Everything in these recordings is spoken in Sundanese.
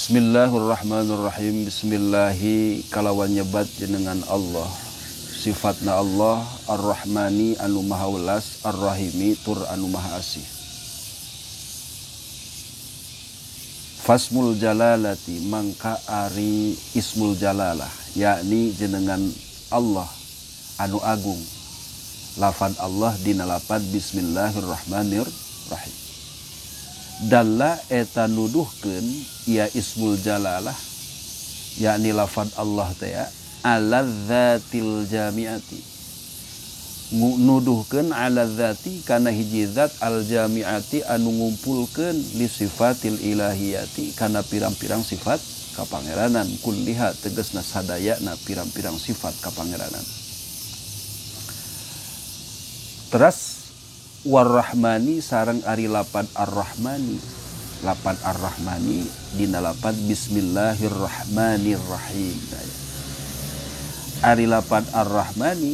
Bismillahirrahmanirrahim. Bismillahi kalawan nyebat jenengan Allah. Sifatna Allah Ar-Rahmani anu maha welas, Ar-Rahimi tur anu maha asih. Fasmul jalalati mangka ari ismul jalalah, yakni jenengan Allah anu agung. Lafad Allah dina lapad Bismillahirrahmanirrahim. Dalla eta nuduhkeun ia ismul jalalah, yakni lafad Allah teh ala dzatil jami'ati, nuduhkeun ala dzati kana hiji zat al jami'ati anu ngumpulkeun li sifatil ilahiyati kana pirang-pirang sifat kapangeranan, kulliha tegasna sadayana pirang-pirang sifat kapangeranan. Teras War-Rahmani sareng ari lapad Ar-Rahmani. Lapad Ar-Rahmani dina lapad Bismillahirrahmanirrahim. Ari lapad Ar-Rahmani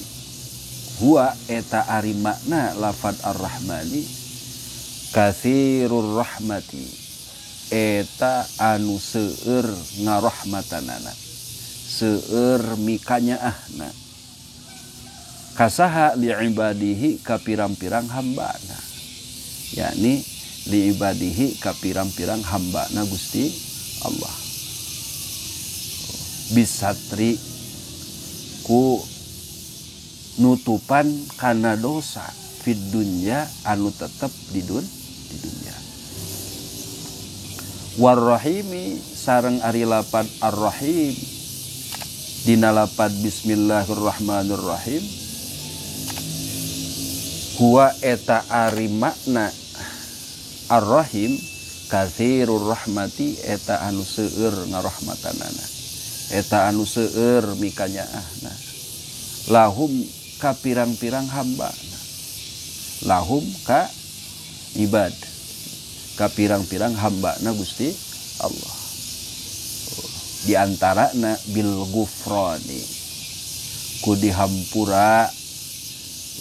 huwa eta ari makna lapad Ar-Rahmani katsirur rahmati, eta anu seueur ngarahmatanana, seueur mikanyaahna. Kasaha li'ibadihi ka pirang-pirang hambana, yakni li'ibadihi ka pirang-pirang hambana Gusti Allah. Bisatri ku nutupan kana dosa fid dunya anu tetep di dunya. War-Rahimi sareng ari lapad Ar-Rahim dina lapad Bismillahirrahmanirrahim huwa eta ari makna Ar-Rahim katsirur rahmati, eta anu seueur ngarahmatanana, eta anu seueur mikanyaahna. Lahum ka pirang-pirang hambana, lahum ka ibad, ka pirang-pirang hambana Gusti Allah. Di antarana bil ghufrani, ku dihampura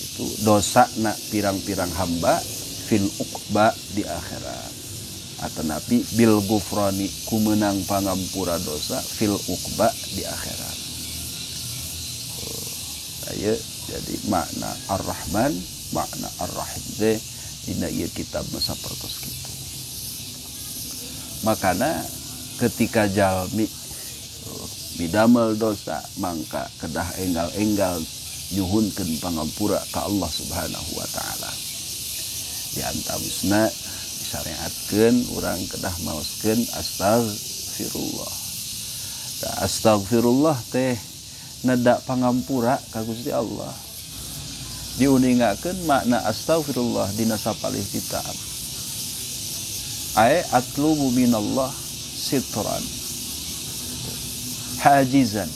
itu dosa na pirang-pirang hamba fil uqba di akhirat, atau nabi bil ghufrani ku menang pangampura dosa fil uqba di akhirat. Jadi makna Ar-Rahman, makna Ar-Rahim teh dina ieu kitab sapertos kitu. Makana ketika jalmi bidamel dosa mangka kedah enggal-enggal nyuhunkeun pangampura ka Allah Subhanahu wa taala. Di antawisna disyariatkeun urang kedah maoskeun astagfirullah. Astagfirullah teh nada pangampura ka Gusti Allah. Diuningakeun makna astagfirullah dina sapalih kitab. Ai atlubu minallah sitran hajizan,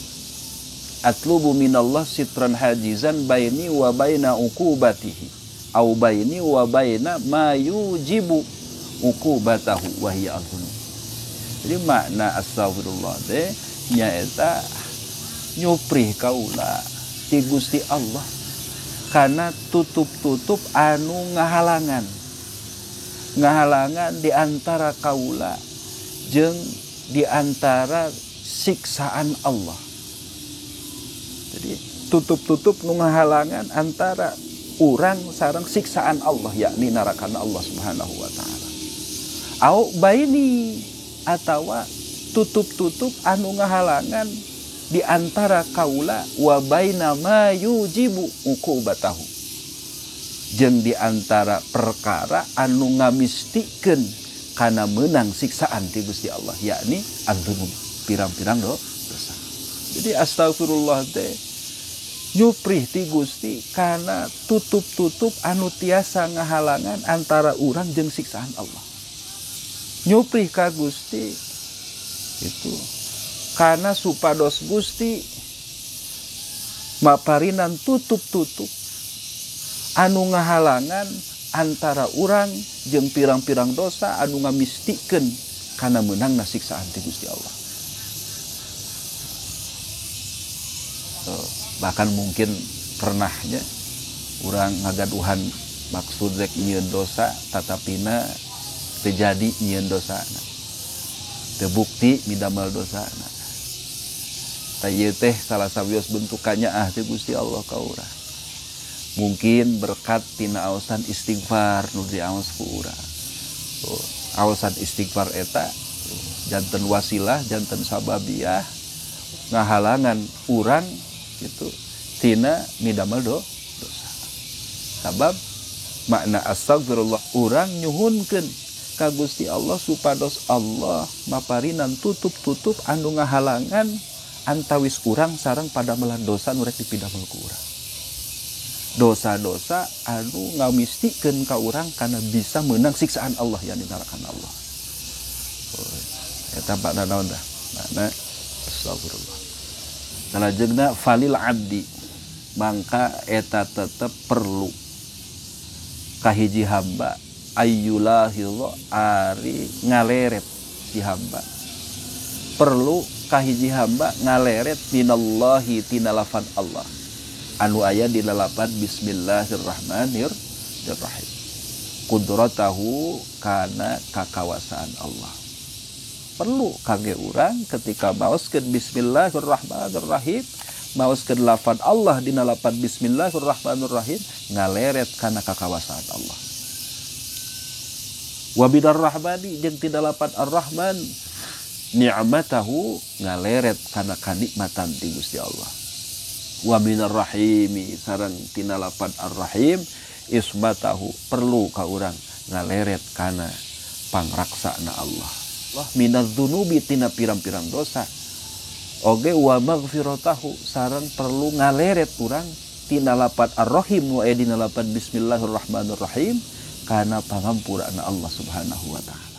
atlubu minallah sitran hajizan baini wa baina uqubatihi au baini wa baina ma yujibu uqubatahu wa hiya al-dhunub. Jadi makna astagfirullah teh nyaeta nyuprih kaula ti Gusti Allah kana tutup-tutup anu ngahalangan di antara kaula jeung di antara siksaan Allah. Jadi tutup-tutup nu ngahalangan antara urang sareng siksaan Allah, yakni narakana Allah Subhanahu wa taala. Au baini atawa tutup-tutup anu ngahalangan di antara kaula wa baina ma yujibu uqubatahu, jeung di antara perkara anu ngamistikeun kana meunang siksaan ti Gusti Allah, yakni adzunub, pirang-pirang dosa. Jadi astagfirullah teh nyuprih ti Gusti kana tutup-tutup anu tiasa ngahalangan antara urang jeung siksaan Allah. Nyuprih ka Gusti itu kana supados Gusti maparinan tutup-tutup anu ngahalangan antara urang jeung pirang-pirang dosa anu ngamistikeun kana meunangna siksaan ti Gusti Allah. Bahkan mungkin pernahnya urang ngagaduhan maksud rek nyieun dosa tatapina terjadi nyieun dosana. Terbukti midamel dosana. Tah teh salah sawios bentukannya teh Gusti Allah ka urang. Mungkin berkat tina aosan istighfar nu diaos ku urang. Aosan istighfar eta janten wasilah, janten sababiah ngahalangan urang gitu tina midamel dosa. Sabab makna astagfirullah urang nyuhunkeun ka Gusti Allah supados Allah maparinan tutup-tutup anu ngahalangan antawis urang sareng padamelan dosa nu rek dipidamel ku urang. Dosa-dosa anu ngamistikeun ka urang kana bisa meunang siksaan Allah yang dinarakan Allah. Eta makna naon tah? Makna astagfirullah. Salajengna falil abdi mangka eta tetep perlu kahiji hamba ayyulahillah ari ngaleret si hamba. Perlu kahiji hamba ngaleret minallahi tina lafaz Allah. Anu aya di lalapan bismillahirrahmanirrahim. Qudratahu kana kakawasaan Allah. Perlu kage urang ketika maoskeun bismillahirrahmanirrahim, maoskeun lafaz Allah dina lafaz bismillahirrahmanirrahim ngaleret kana kakawasaan Allah. Wa bidar rahmani jeung tina lafaz ar-rahman ni'matahu ngaleret kana kanikmatan ti Gusti Allah. Wa minar rahimi sareng tina lafaz ar-rahim isbatahu perlu ka urang ngaleret kana pangraksana Allah. Wah minaz dzunubi tina pirang-pirang dosa. Oge wa maghfiratahu sareng perlu ngaleret urang tina lafaz ar-rahim wa dina lafaz bismillahirrahmanirrahim kana pangampurana Allah Subhanahu wa taala.